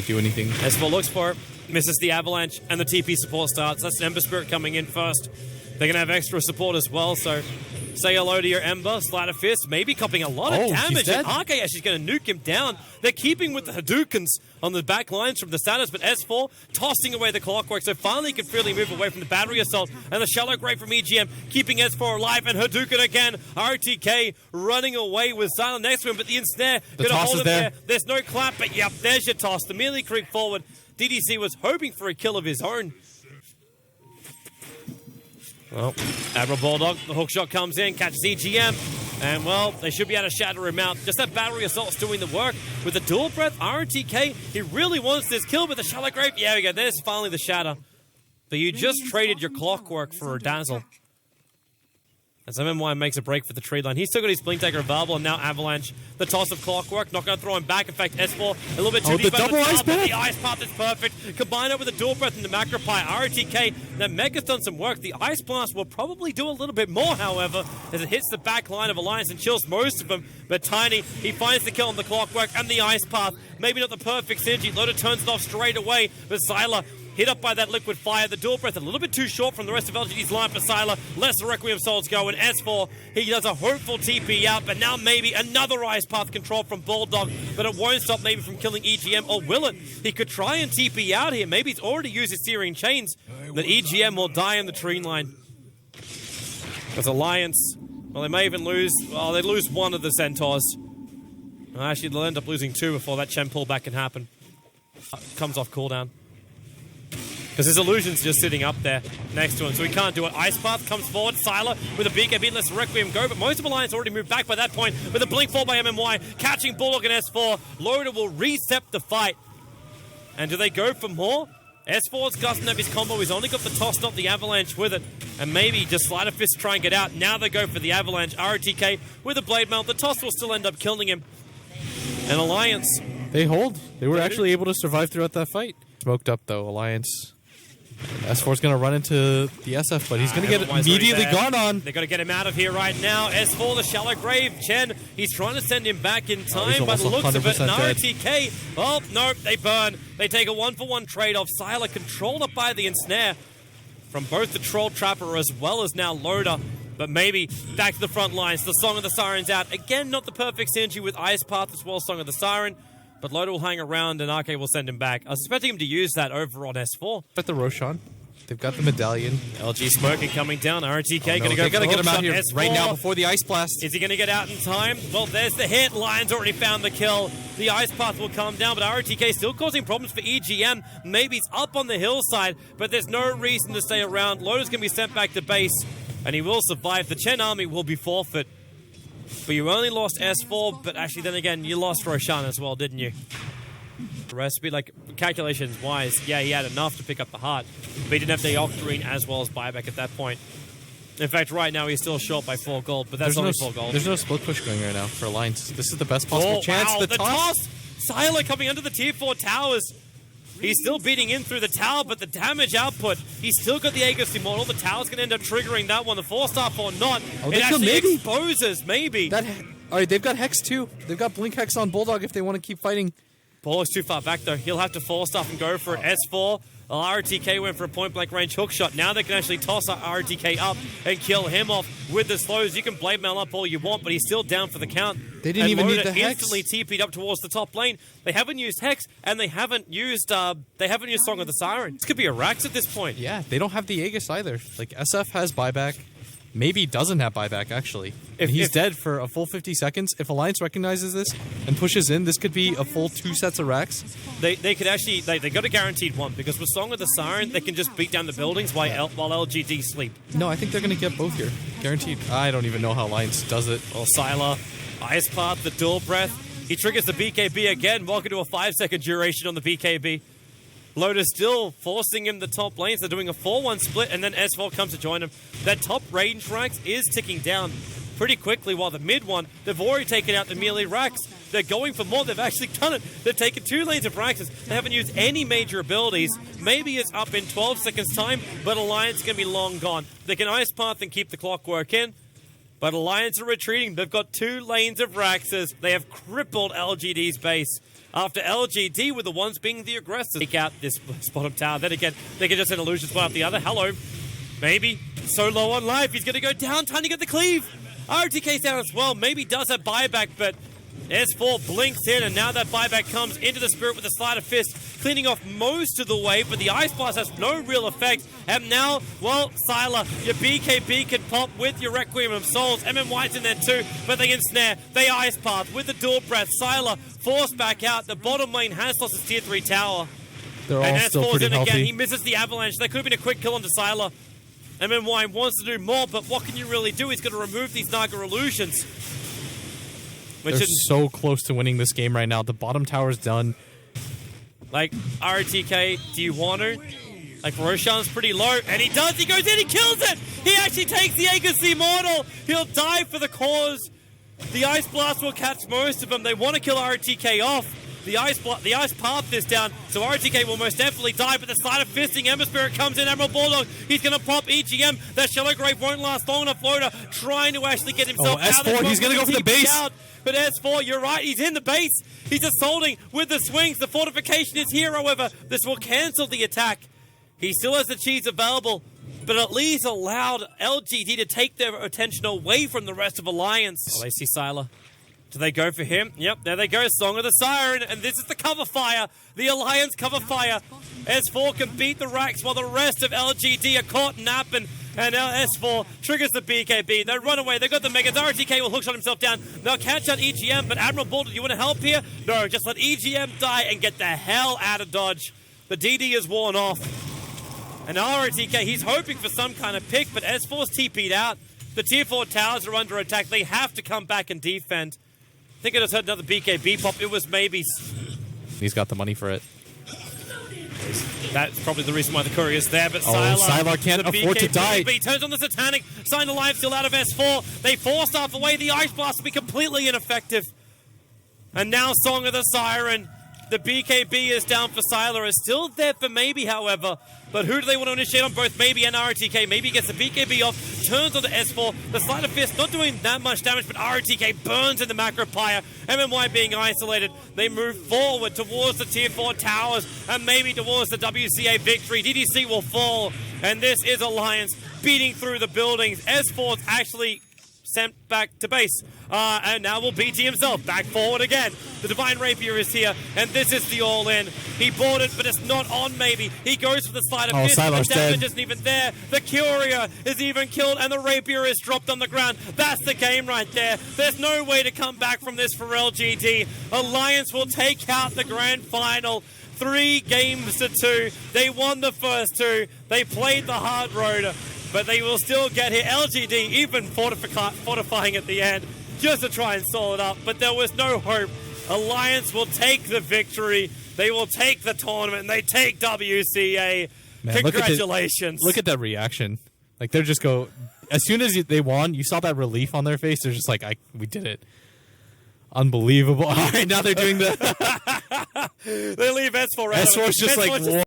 do anything. S4 looks for it, misses the Avalanche, and the TP support starts. That's an Ember Spirit coming in first. They're going to have extra support as well, so say hello to your Ember. Sleight of Fist, maybe copying a lot of damage. And RK actually going to nuke him down. They're keeping with the Hadoukens on the back lines from the status, but S4 tossing away the clockwork, so finally can freely move away from the battery assault. And the shallow grave from EGM keeping S4 alive, and Hadouken again. RTK running away with Silent next to him, but the ensnare going to hold him there. There's no clap, but yep, there's your toss. The melee creep forward. DDC was hoping for a kill of his own. Well, Admiral Bulldog, the hook shot comes in, catches EGM, and well, they should be able to shatter him out. Just that battery assault's doing the work. With the dual breath, RTK, he really wants this kill with the shallow grave. Yeah, we go. There's finally the shatter. But you just traded your clockwork for a dazzle. As MMY makes a break for the tree line. He's still got his Blink Taker available, and now Avalanche. The toss of clockwork, not going to throw him back. In fact, S4 a little bit too deep at the top, but the ice path is perfect. Combine it with the dual breath and the macro pie. RTK, now Mega's done some work. The ice blast will probably do a little bit more, however, as it hits the back line of Alliance and chills most of them. But Tiny, he finds the kill on the clockwork and the ice path. Maybe not the perfect synergy. Loda turns it off straight away, but Sylar hit up by that liquid fire. The dual breath a little bit too short from the rest of LGD's line for Sylar. Less Requiem Souls go, and S4, he does a hopeful TP out, but now maybe another ice path control from Bulldog, but it won't stop maybe from killing EGM, or will it? He could try and TP out here. Maybe he's already used his Searing Chains, that EGM will die in the tree line. Because Alliance, well, they may even lose, well, they lose one of the Centaurs. Well, actually, they'll end up losing two before that Chen pullback can happen. Comes off cooldown. Because his illusion's just sitting up there next to him, so he can't do it. Ice Path comes forward. Sylar with a BKB, lets Requiem go, but most of Alliance already moved back by that point with a blink fall by MMY, catching Bulldog and S4. Loda will reset the fight. And do they go for more? S4's gusting up his combo. He's only got the toss, not the Avalanche with it. And maybe just Sleight of Fist try and get out. Now they go for the Avalanche. RTK with a Blade Melt. The toss will still end up killing him. And Alliance, they hold. They were actually able to survive throughout that fight. Smoked up, though, Alliance. S4's going to run into the SF, but he's going to get immediately gone on. They've got to get him out of here right now. S4, the shallow grave. Chen, he's trying to send him back in time, by the looks of it. And RTK, oh, no, they burn. They take a 1-for-1 trade-off. Sylar controlled up by the ensnare from both the Troll Trapper as well as now Loda. But maybe back to the front lines. The Song of the Siren's out. Again, not the perfect synergy with Ice Path as well, Song of the Siren. But Loda will hang around and RK will send him back. I was expecting him to use that over on S4. But the Roshan, they've got the medallion. LG smoking coming down. RTK going to go. They got to get him out here right now before the ice blast. Is he going to get out in time? Well, there's the hit. Lion's already found the kill. The ice path will come down, but RTK still causing problems for EGM. Maybe it's up on the hillside, but there's no reason to stay around. Loda's going to be sent back to base, and he will survive. The Chen army will be forfeit. But you only lost S4, but actually then again, you lost Roshan as well, didn't you? The recipe, like, calculations-wise, yeah, he had enough to pick up the heart, but he didn't have the Octarine as well as buyback at that point. In fact, right now, he's still short by 4 gold, but that's only 4 gold. There's no split push going right now for Alliance. This is the best possible chance. Wow, the toss! Sylar coming under the tier 4 towers. He's still beating in through the tower, but the damage output, he's still got the Aegis Immortal. The tower's going to end up triggering that one. The 4-star or not. Oh, it actually exposes, maybe. All right, they've got Hex too. They've got Blink Hex on Bulldog if they want to keep fighting. Bulldog's too far back, though. He'll have to 4-stuff and go for it. S4, RTK went for a point-blank range hook shot. Now they can actually toss RTK up and kill him off with the slows. You can Blade Mail up all you want, but he's still down for the count. They didn't even need the Hex. Instantly TP'd up towards the top lane. They haven't used Hex, and they haven't used Song of the Siren. This could be a Rax at this point. Yeah, they don't have the Aegis either. Like, SF has buyback. Maybe doesn't have buyback, actually. If he's dead for a full 50 seconds, if Alliance recognizes this and pushes in, this could be a full 2 sets of racks. They could actually, they got a guaranteed one, because with Song of the Siren, they can just beat down the buildings while LGD sleep. No, I think they're going to get both here. Guaranteed. I don't even know how Alliance does it. Well, Sylar, Ice Path, the dual breath. He triggers the BKB again. Welcome to a 5-second duration on the BKB. Loda's still forcing him the top lanes. They're doing a 4-1 split, and then S4 comes to join him. That top range racks is ticking down pretty quickly, while the mid one, they've already taken out the melee racks. They're going for more. They've actually done it. They've taken 2 lanes of Raxes. They haven't used any major abilities. Maybe it's up in 12 seconds' time, but Alliance is going to be long gone. They can Ice Path and keep the clockwork in, but Alliance are retreating. They've got 2 lanes of Raxes. They have crippled LGD's base. after LGD were the ones being the aggressors. Take out this bottom tower. Then again, they can just send illusions one up the other. Hello. Maybe. So low on life. He's going to go down, trying to get the cleave. RTK's down as well. Maybe does have buyback, but S4 blinks in, and now that buyback comes into the Spirit with a Sleight of Fist, cleaning off most of the way, but the Ice Blast has no real effect. And now, well, Sylar, your BKB can pop with your Requiem of Souls. MMY's in there too, but they ensnare. They Ice Path with the Dual Breath. Sylar forced back out. The bottom lane has lost his tier 3 tower. They're all still pretty healthy. Again. He misses the Avalanche. That could have been a quick kill onto Sylar. MMY wants to do more, but what can you really do? He's going to remove these Naga illusions. They're so close to winning this game right now. The bottom tower's done. Like, RTK, do you want to? Like, Roshan's pretty low, and he does. He goes in, he kills it! He actually takes the Aegis Immortal! He'll die for the cause. The Ice Blast will catch most of them. They want to kill RTK off. The Ice Path this down, so RTK will most definitely die, but the Sleight of Fisting Ember Spirit comes in. Emerald Bulldog, he's going to pop EGM. That Shallow Grave won't last long enough. Loader trying to actually get himself out. S4, he's going to go for the base. Out. But S4, you're right, he's in the base. He's assaulting with the swings. The fortification is here, however. This will cancel the attack. He still has the cheese available, but at least allowed LGD to take their attention away from the rest of Alliance. Oh, they see Sylar. Do they go for him? Yep, there they go. Song of the Siren, and this is the cover fire. The Alliance cover fire. S4 can beat the racks while the rest of LGD are caught napping. And now S4 triggers the BKB. They run away. They've got the Megas. RTK will hookshot himself down. They'll catch out EGM, but Admiral Bull, do you want to help here? No, just let EGM die and get the hell out of Dodge. The DD is worn off. And RTK, he's hoping for some kind of pick, but S4's TP'd out. The tier 4 towers are under attack. They have to come back and defend. I think I just heard another BKB pop. It was maybe. He's got the money for it. That's probably the reason why the courier's there, but Sylar can't afford to die. But he turns on the Satanic, sign the life steal out of S4. They force off away. The Ice Blast will be completely ineffective. And now Song of the Siren. The BKB is down for Sylar. Is still there for Maybe, however. But who do they want to initiate on both Maybe and RTK? Maybe gets the BKB off, turns onto S4. The Sleight of Fist not doing that much damage, but RTK burns in the Macro Pyre. MMY being isolated. They move forward towards the tier 4 towers and maybe towards the WCA victory. DDC will fall. And this is Alliance beating through the buildings. S4's actually sent back to base. And now will BT himself back forward again. The Divine Rapier is here, and this is the all-in. He bought it, but it's not on Maybe. He goes for the Sleight of Fist. The damage dead. isn't even there. The Courier is even killed, and the Rapier is dropped on the ground. That's the game right there. There's no way to come back from this for LGD. Alliance will take out the grand final. 3 games to 2. They won the first 2. They played the hard road, but they will still get here. LGD even fortifying at the end just to try and stall it up, but there was no hope. Alliance will take the victory. They will take the tournament, and they take WCA. Man, congratulations. Look at that reaction. Like, they're just go... As soon as they won, you saw that relief on their face. They're just like, we did it. Unbelievable. All right, now they're doing the... They leave S4 out. S4's just like...